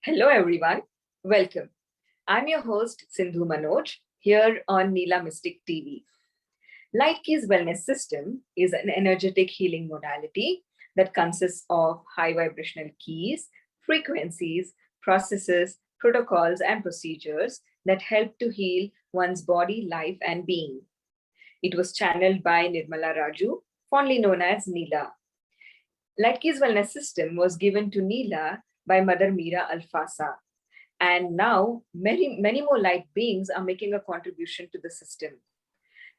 Hello, everyone. Welcome. I'm your host, Sindhu Manoj, here on Nila Mystic TV. Light Keys Wellness System is an energetic healing modality that consists of high vibrational keys, frequencies, processes, protocols, and procedures that help to heal one's body, life, and being. It was channeled by Nirmala Raju, fondly known as Nila. Light Keys Wellness System was given to Nila by Mother Mira Alfasa. And now many more light beings are making a contribution to the system.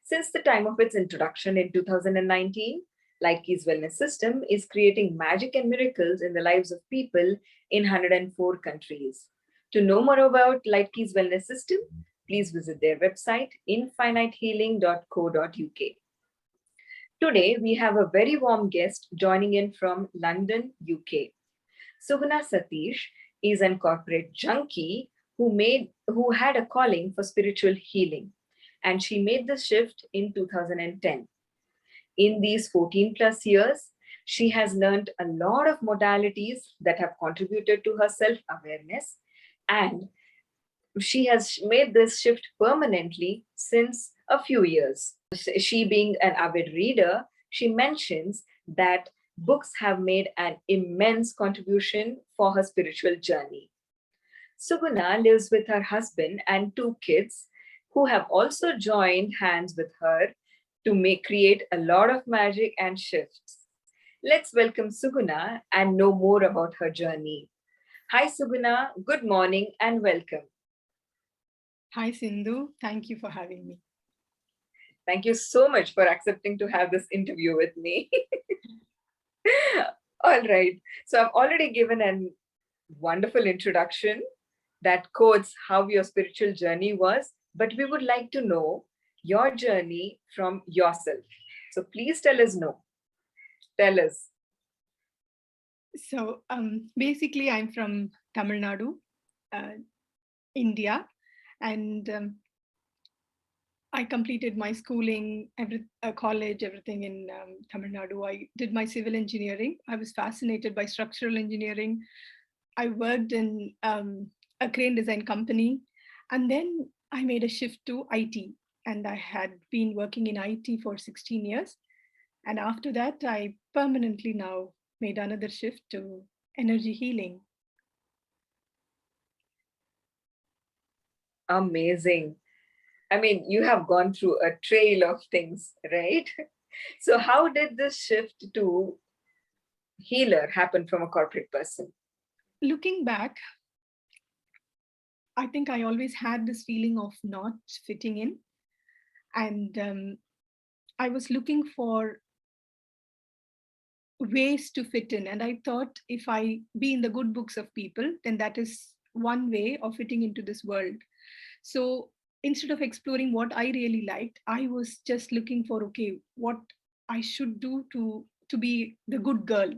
Since the time of its introduction in 2019, Light Keys Wellness System is creating magic and miracles in the lives of people in 104 countries. To know more about Light Keys Wellness System, please visit their website infinitehealing.co.uk. Today, we have a very warm guest joining in from London, UK. Suguna Sathish is an corporate junkie who had a calling for spiritual healing, and she made the shift in 2010. In these 14 plus years, she has learned a lot of modalities that have contributed to her self-awareness, and she has made this shift permanently since a few years. She being an avid reader, she mentions that books have made an immense contribution for her spiritual journey. Suguna lives with her husband and two kids who have also joined hands with her to create a lot of magic and shifts. Let's welcome Suguna and know more about her journey. Hi Suguna, good morning and welcome. Hi Sindhu, thank you for having me. Thank you so much for accepting to have this interview with me. All right. So I've already given a wonderful introduction that codes how your spiritual journey was, but we would like to know your journey from yourself. So please tell us. Tell us. So basically, I'm from Tamil Nadu, India, and I completed my schooling, college, everything in Tamil Nadu. I did my civil engineering. I was fascinated by structural engineering. I worked in a crane design company, and then I made a shift to IT. And I had been working in IT for 16 years. And after that, I permanently now made another shift to energy healing. Amazing. I mean, you have gone through a trail of things, right? So how did this shift to healer happen from a corporate person? Looking back, I think I always had this feeling of not fitting in. And I was looking for ways to fit in. And I thought if I be in the good books of people, then that is one way of fitting into this world. So instead of exploring what I really liked, I was just looking for, okay, what I should do to be the good girl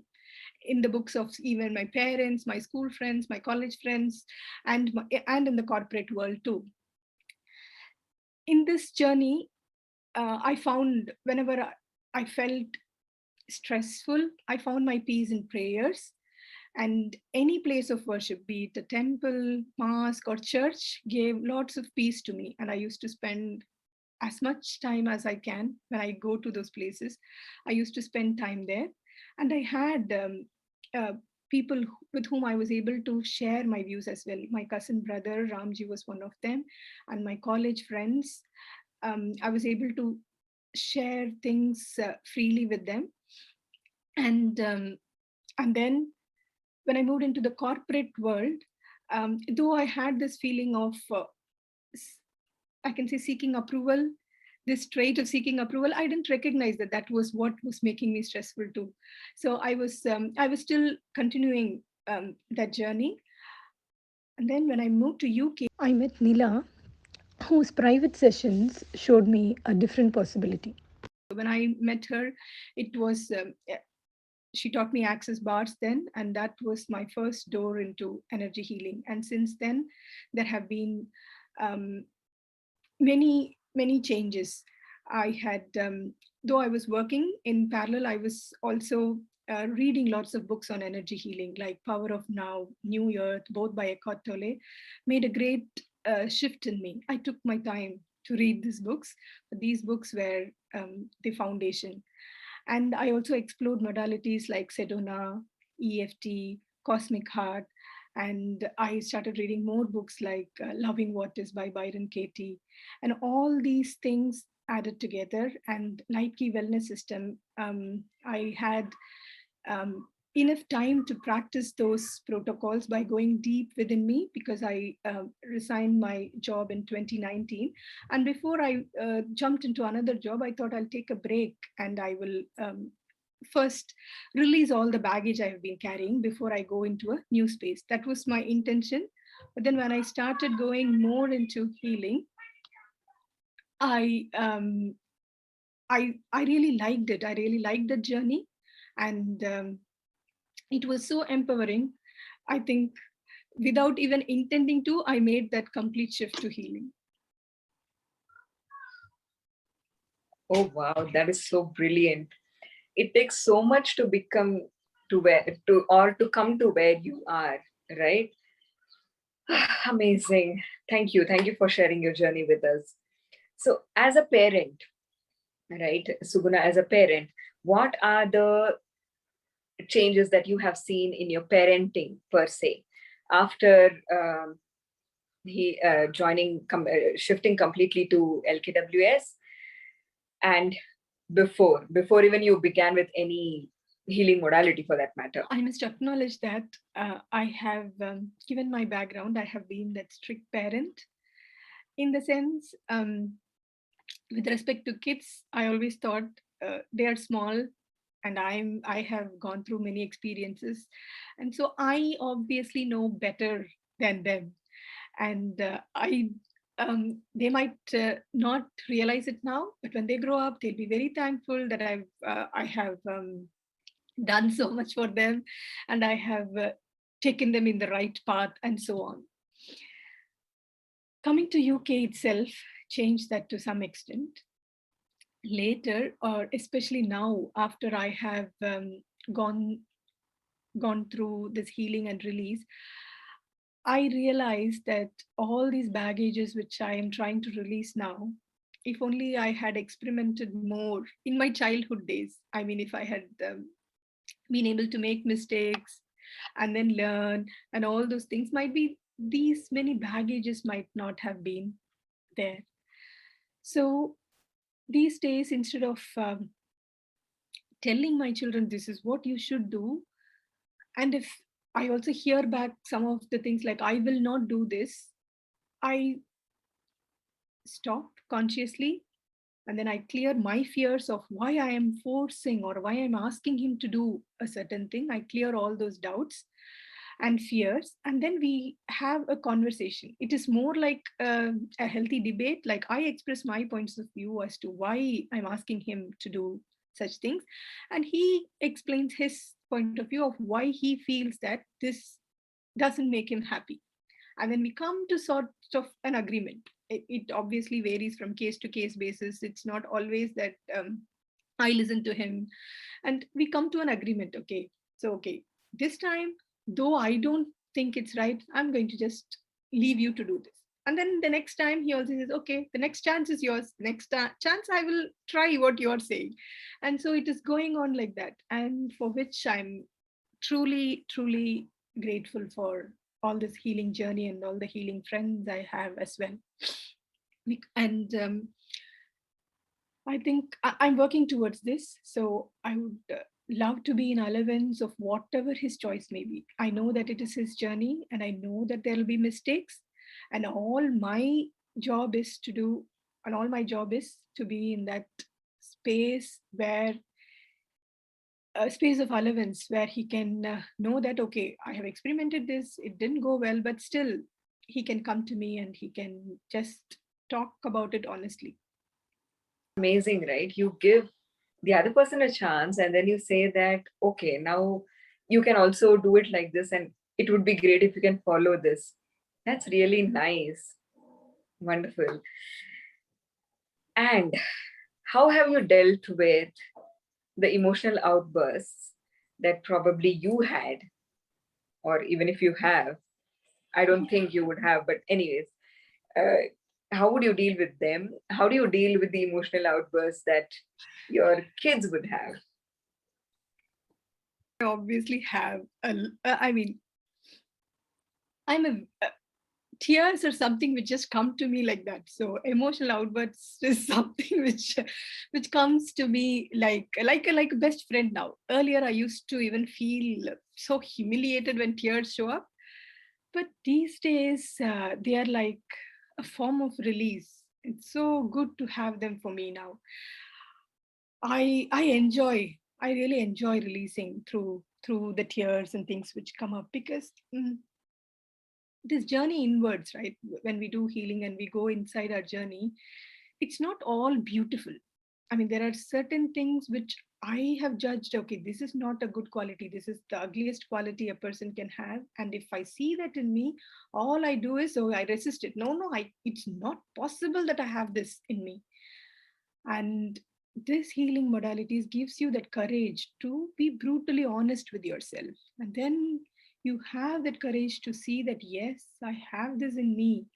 in the books of even my parents, my school friends, my college friends, and in the corporate world too. In this journey, I found whenever I felt stressful, I found my peace in prayers. And any place of worship, be it a temple, mosque, or church, gave lots of peace to me. And I used to spend as much time as I can when I go to those places. I used to spend time there. And I had people with whom I was able to share my views as well. My cousin brother, Ramji, was one of them. And my college friends, I was able to share things freely with them. And then when I moved into the corporate world, though I had this feeling of, I can say, seeking approval, this trait of seeking approval, I didn't recognize that that was what was making me stressful too. So I was still continuing that journey. And then when I moved to UK, I met Nila, whose private sessions showed me a different possibility. When I met her, it was she taught me access bars then, and that was my first door into energy healing. And since then, there have been many changes. I had, though I was working in parallel, I was also reading lots of books on energy healing, like Power of Now, New Earth, both by Eckhart Tolle, made a great shift in me. I took my time to read these books, but these books were the foundation. And I also explored modalities like Sedona, EFT, Cosmic Heart. And I started reading more books like Loving Waters by Byron Katie. And all these things added together, and Light Key Wellness System, I had enough time to practice those protocols by going deep within me, because I resigned my job in 2019. And before I jumped into another job, I thought I'll take a break and I will first release all the baggage I've been carrying before I go into a new space. That was my intention. But then when I started going more into healing, I I really liked it. I really liked the journey, and it was so empowering. I think without even intending to, I made that complete shift to healing. Oh wow, that is so brilliant. It takes so much to become to where to or to come to where you are, right? Amazing. Thank you. Thank you for sharing your journey with us. So, as a parent, right, Suguna, as a parent, what are the changes that you have seen in your parenting per se after he shifting completely to LKWS, and before even you began with any healing modality for that matter? I must acknowledge that I have, given my background, I have been that strict parent, in the sense, with respect to kids, I always thought they are small, and I have gone through many experiences, and so I obviously know better than them. And they might not realize it now, but when they grow up, they'll be very thankful that I have done so much for them, and I have taken them in the right path, and so on. Coming to UK itself changed that to some extent. Later, or especially now, after I have gone gone through this healing and release, I realized that all these baggages which I am trying to release now, if only I had experimented more in my childhood days. I mean, if I had been able to make mistakes and then learn, and all those things, might be these many baggages might not have been there. So these days, instead of telling my children this is what you should do, and if I also hear back some of the things like I will not do this, I stop consciously, and then I clear my fears of why I am forcing or why I'm asking him to do a certain thing. I clear all those doubts and fears, and then we have a conversation. It is more like a healthy debate. Like, I express my points of view as to why I'm asking him to do such things, and he explains his point of view of why he feels that this doesn't make him happy, and then we come to sort of an agreement. It obviously varies from case to case basis. It's not always that I listen to him, and we come to an agreement. Okay, so okay, this time, though I don't think it's right, I'm going to just leave you to do this. And then the next time he also says, okay, the next chance is yours. Next chance, I will try what you're saying. And so it is going on like that, and for which I'm truly, truly grateful for all this healing journey and all the healing friends I have as well. And I think I'm working towards this. So I would love to be in allowance of whatever his choice may be. I know that it is his journey, and I know that there will be mistakes. And all my job is to do, and all my job is to be in that space where a space of allowance, where he can know that, okay, I have experimented this, it didn't go well, but still he can come to me and he can just talk about it honestly. Amazing, right? You give the other person a chance, and then you say that, okay, now you can also do it like this, and it would be great if you can follow this. That's really nice. Wonderful. And how have you dealt with the emotional outbursts that probably you had, or even if you have, I don't think you would have, but anyways, uh, how would you deal with them? How do you deal with the emotional outbursts that your kids would have? I obviously have I mean, I'm a tears are something which just come to me like that. So emotional outbursts is something which comes to me like a best friend now. Earlier I used to even feel so humiliated when tears show up, but these days they are like a form of release. It's so good to have them for me now. I really enjoy releasing through the tears and things which come up, because this journey inwards, right? When we do healing and we go inside our journey, it's not all beautiful. I mean, there are certain things which I have judged, okay, this is not a good quality, this is the ugliest quality a person can have. And if I see that in me, all I do is, oh, I resist it. No, it's not possible that I have this in me. And this healing modalities gives you that courage to be brutally honest with yourself. And then you have that courage to see that, yes, I have this in me,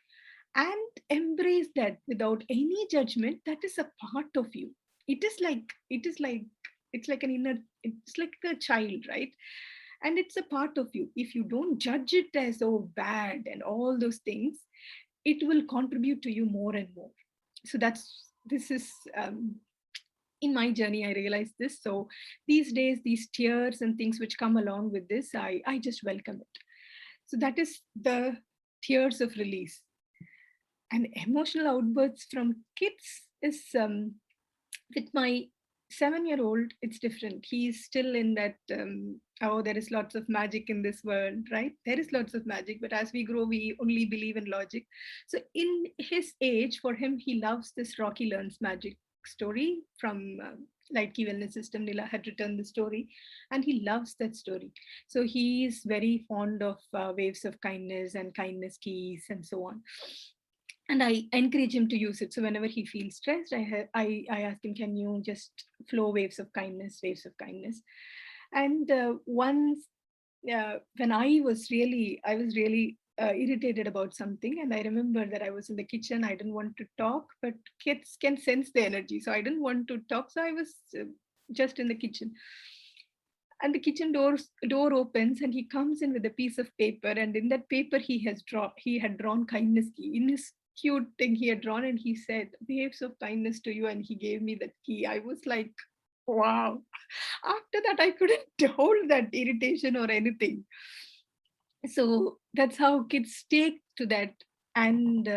and embrace that without any judgment. That is a part of you. It is like an inner, it's like a child, right? And it's a part of you. If you don't judge it as, oh, bad and all those things, it will contribute to you more and more. So this is in my journey, I realized this. So these days, these tears and things which come along with this, I just welcome it. So that is the tears of release. And emotional outbursts from kids is, with my 7-year-old, it's different. He's still in that, oh, there is lots of magic in this world, right? There is lots of magic, but as we grow, we only believe in logic. So in his age, for him, he loves this Rocky Learns Magic story from Light Key Wellness System. Nila had written the story, and he loves that story. So he is very fond of waves of kindness and kindness keys and so on. And I encourage him to use it. So whenever he feels stressed, I ask him, can you just flow waves of kindness? And once, when I was really irritated about something, and I remember that I was in the kitchen. I didn't want to talk, but kids can sense the energy, so I didn't want to talk. So I was just in the kitchen, and the kitchen door opens, and he comes in with a piece of paper, and in that paper he had drawn kindness key in his cute thing he had drawn, and he said, waves of kindness to you, and he gave me that key. I was like, wow. After that, I couldn't hold that irritation or anything. So that's how kids take to that. And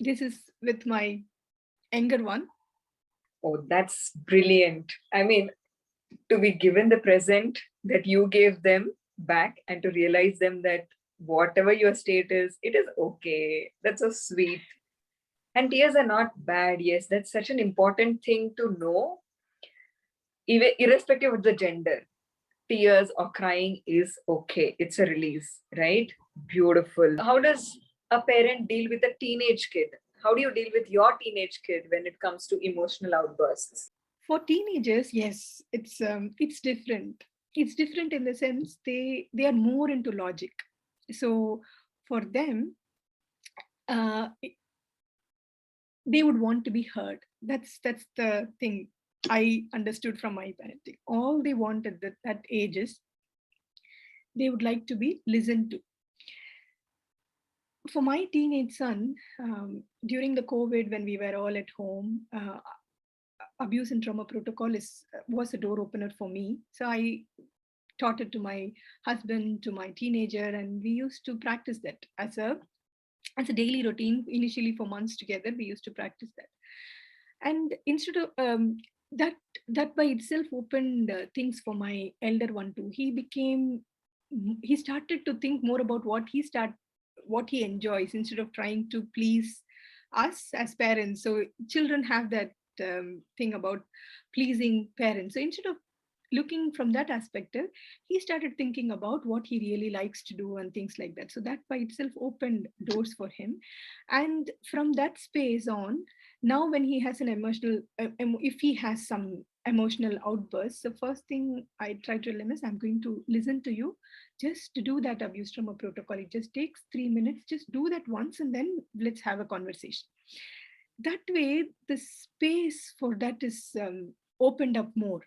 this is with my younger one. Oh, that's brilliant. I mean, to be given the present that you gave them back and to realize them that whatever your state is, it is okay. That's so sweet. And tears are not bad. Yes, that's such an important thing to know, even irrespective of the gender. Tears or crying is okay. It's a release, right? Beautiful. How does a parent deal with a teenage kid? How do you deal with your teenage kid when it comes to emotional outbursts? For teenagers, yes, it's different. It's different in the sense they are more into logic. So for them, uh, they would want to be heard. That's the thing I understood from my parenting. All they want at that age is they would like to be listened to. For my teenage son, during the COVID, when we were all at home, abuse and trauma protocol was a door opener for me. So I taught it to my husband, to my teenager, and we used to practice that as a daily routine. Initially, for months together, we used to practice that. And instead of that, that by itself opened things for my elder one too. He started to think more about what he enjoys, instead of trying to please us as parents. So children have that thing about pleasing parents. So instead of looking from that aspect, he started thinking about what he really likes to do and things like that. So that by itself opened doors for him. And from that space on, Now when he has an emotional if he has some emotional outbursts, the first thing I try to tell him is, I'm going to listen to you. Just to do that abuse trauma protocol, it just takes 3 minutes. Just do that once and then let's have a conversation. That way the space for that is opened up more.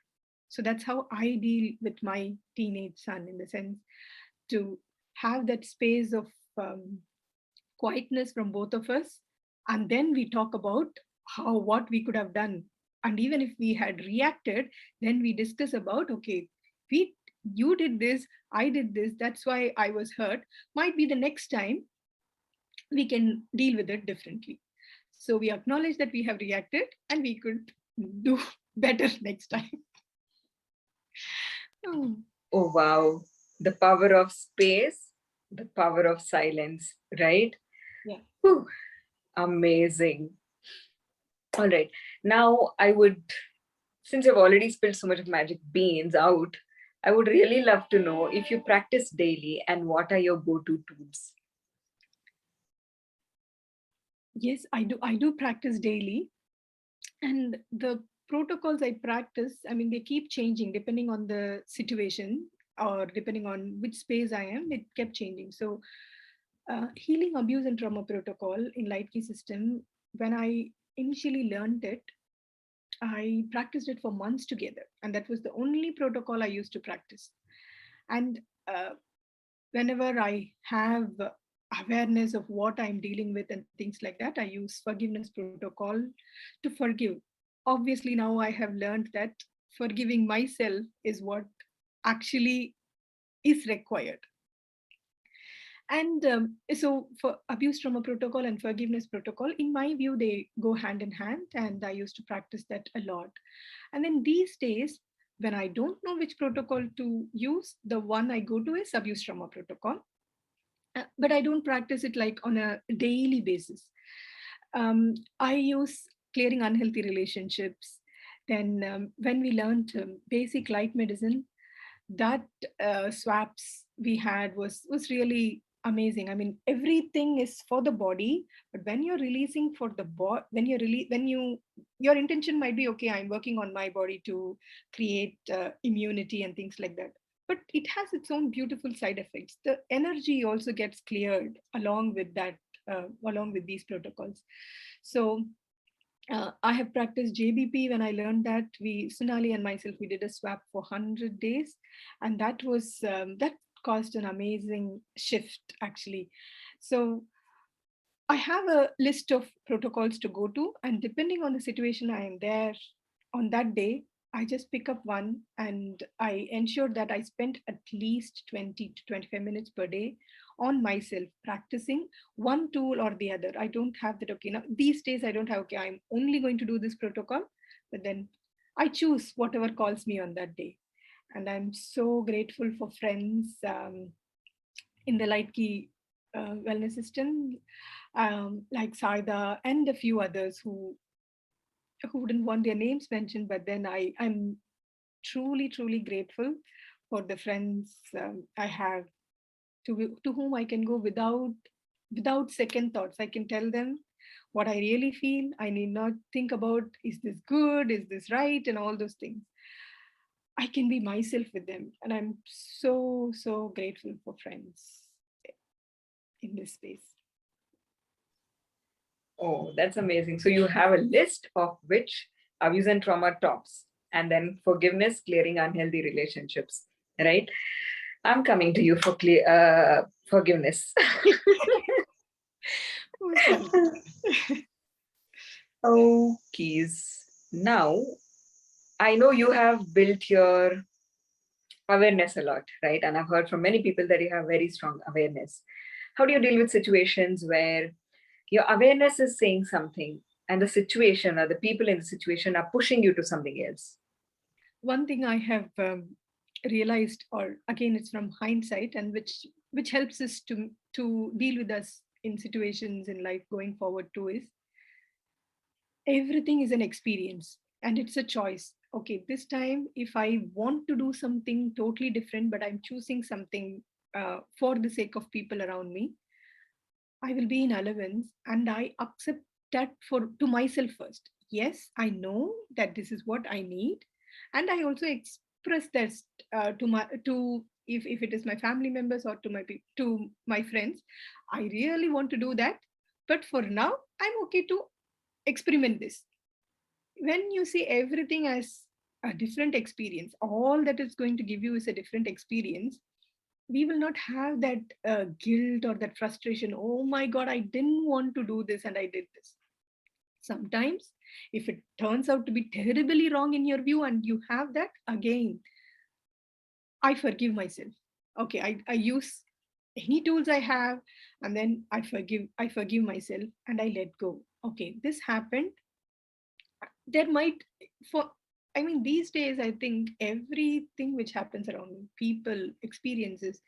So that's how I deal with my teenage son, in the sense to have that space of quietness from both of us, and then we talk about how what we could have done. And even if we had reacted, then we discuss about, okay, we you did this, I did this, that's why I was hurt. Might be the next time we can deal with it differently. So we acknowledge that we have reacted and we could do better next time. Oh, Oh, wow. The power of space, the power of silence, right? yeah. Whew, amazing. All right. Now, since you've already spilled so much of magic beans out, I would really love to know if you practice daily and what are your go to tools? Yes, I do practice daily. And the protocols I practice, I mean, they keep changing depending on the situation or depending on which space I am. It kept changing. So healing abuse and trauma protocol in light key system, when I initially learned it, I practiced it for months together, and that was the only protocol I used to practice. And whenever I have awareness of what I'm dealing with and things like that, I use forgiveness protocol to forgive. Obviously, now I have learned that forgiving myself is what actually is required. And so, for abuse trauma protocol and forgiveness protocol, in my view, they go hand in hand, and I used to practice that a lot. And then these days, when I don't know which protocol to use, the one I go to is abuse trauma protocol. But I don't practice it like on a daily basis. I use clearing unhealthy relationships. Then, when we learned basic light medicine, that swaps we had was really amazing. I mean, everything is for the body, but when you're releasing for the body, when you your intention might be, okay, I'm working on my body to create immunity and things like that, but it has its own beautiful side effects. The energy also gets cleared along with that, along with these protocols. So I have practiced JBP. When I learned that, Sunali and myself, we did a swap for 100 days. And that caused an amazing shift, actually. So I have a list of protocols to go to, and depending on the situation I am there on that day, I just pick up one and I ensure that I spend at least 20 to 25 minutes per day on myself, practicing one tool or the other. I don't have that, okay, now these days I don't have, okay, I'm only going to do this protocol, but then I choose whatever calls me on that day. And I'm so grateful for friends in the light key wellness system, like Saida and a few others who wouldn't want their names mentioned, but then I'm truly grateful for the friends I have, to whom I can go without second thoughts. I can tell them what I really feel. I need not think about, is this good, is this right, and all those things. I can be myself with them, and I'm so grateful for friends in this space. Oh, that's amazing. So you have a list of which abuse and trauma tops, and then forgiveness, clearing unhealthy relationships, right? I'm coming to you for forgiveness. Oh, sorry. Okay. Now, I know you have built your awareness a lot, right? And I've heard from many people that you have very strong awareness. How do you deal with situations where your awareness is saying something and the situation or the people in the situation are pushing you to something else? One thing I have realized, or again, it's from hindsight, and which helps us to deal with us in situations in life going forward too, is everything is an experience and it's a choice. Okay, this time if I want to do something totally different, but I'm choosing something for the sake of people around me, I will be in allowance and I accept that for to myself first. Yes, I know that this is what I need, and I also express that to my to if it is my family members or to to my friends. I really want to do that, but for now I'm okay to experiment this. When you see everything as a different experience, all that is going to give you is a different experience, we will not have that guilt or that frustration. Oh my god, I didn't want to do this and I did this. Sometimes if it turns out to be terribly wrong in your view and you have that, again, I forgive myself. Okay, I use any tools I have, and then I forgive myself and I let go. Okay, this happened. There might for I mean, these days I think everything which happens around me, people, experiences,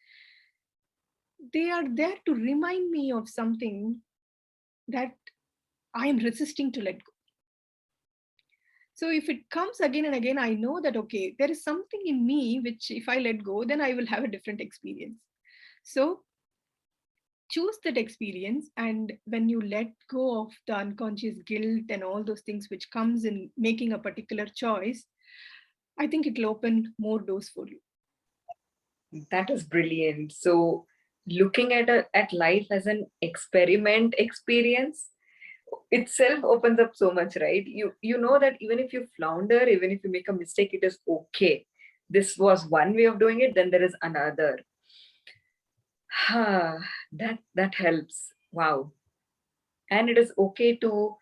they are there to remind me of something that I am resisting to let go. So if it comes again and again, I know that, okay, there is something in me which, if I let go, then I will have a different experience. So choose that experience. And when you let go of the unconscious guilt and all those things which comes in making a particular choice, I think it'll open more doors for you. That is brilliant. So looking at life as an experiment experience itself opens up so much, right? You know that even if you flounder, even if you make a mistake, it is okay. This was one way of doing it, then there is another. That helps. Wow. And it is okay to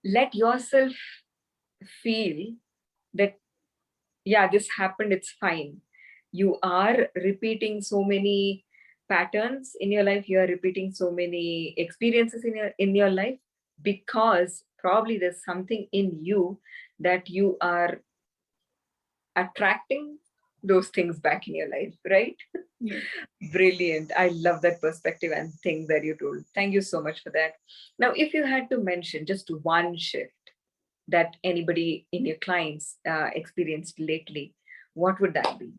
let yourself feel that, yeah, this happened, it's fine. You are repeating so many patterns in your life, you are repeating so many experiences in your life because probably there's something in you that you are attracting those things back in your life, right? Yeah. Brilliant. I love that perspective and thing that you told. Thank you so much for that. Now, if you had to mention just one shift that anybody in your clients experienced lately, what would that be?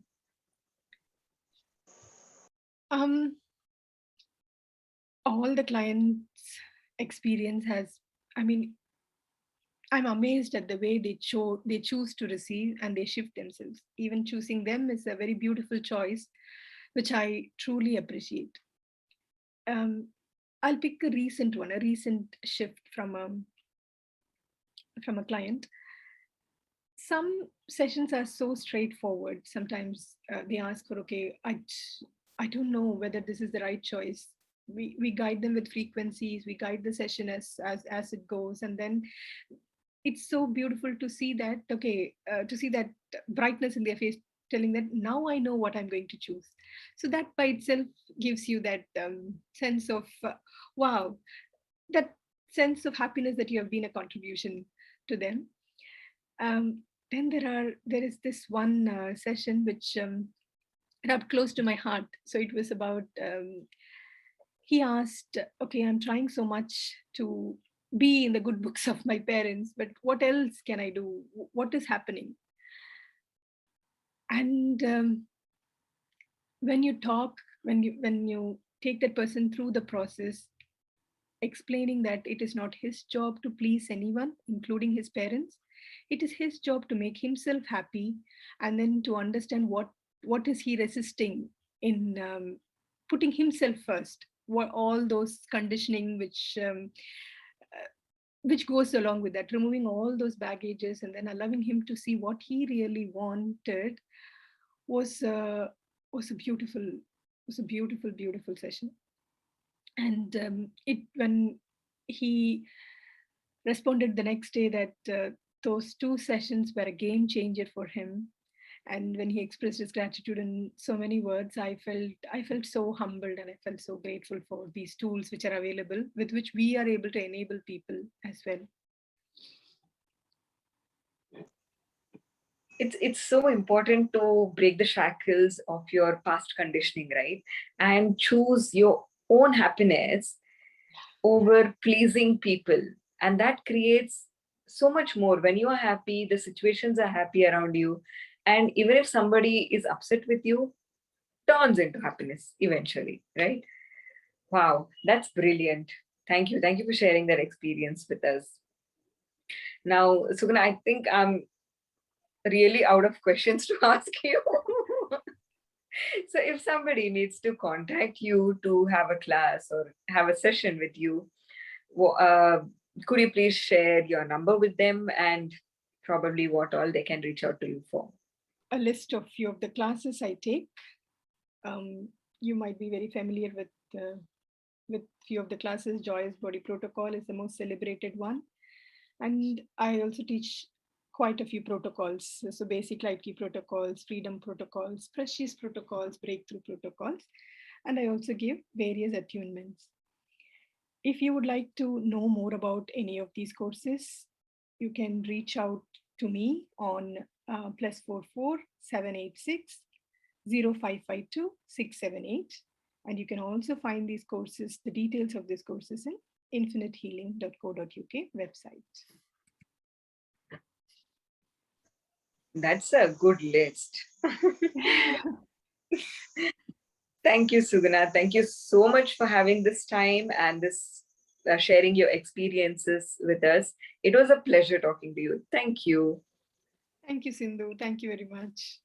Um, all the clients' experience has, I mean, I'm amazed at the way they choose to receive and they shift themselves. Even choosing them is a very beautiful choice, which I truly appreciate. Um, I'll pick a recent one, a recent shift from a client. Some sessions are so straightforward. Sometimes they ask for, okay, I don't know whether this is the right choice. We guide them with frequencies. We guide the session as it goes, and then it's so beautiful to see that, okay, to see that brightness in their face, telling that now I know what I'm going to choose. So that by itself gives you that sense of wow, that sense of happiness that you have been a contribution to them. um, then there is this one session which rubbed close to my heart. So it was about he asked, okay, I'm trying so much to be in the good books of my parents, but what else can I do? What is happening? And when you talk, when you take that person through the process, explaining that it is not his job to please anyone, including his parents. It is his job to make himself happy, and then to understand what is he resisting in putting himself first. What all those conditioning which goes along with that, removing all those baggages and then allowing him to see what he really wanted was was a beautiful beautiful session. And it when he responded the next day that those two sessions were a game changer for him, and when he expressed his gratitude in so many words, I felt so humbled and I felt so grateful for these tools which are available, with which we are able to enable people as well. It's so important to break the shackles of your past conditioning, right? And choose your own happiness over pleasing people. And that creates so much more. When you are happy, the situations are happy around you. And even if somebody is upset with you, turns into happiness eventually, right? Wow, that's brilliant. Thank you. Thank you for sharing that experience with us. Now, Suguna, I think I'm really out of questions to ask you. So if somebody needs to contact you to have a class or have a session with you, could you please share your number with them and probably what all they can reach out to you for? A list of few of the classes I take. You might be very familiar with few of the classes. Joyous Body Protocol is the most celebrated one. And I also teach quite a few protocols. So basic light key protocols, freedom protocols, precious protocols, breakthrough protocols. And I also give various attunements. If you would like to know more about any of these courses, you can reach out to me on +44 786 0552 678. And you can also find these courses, the details of these courses in infinitehealing.co.uk website. That's a good list. Thank you, Suguna. Thank you so much for having this time and this sharing your experiences with us. It was a pleasure talking to you. Thank you. Thank you, Sindhu. Thank you very much.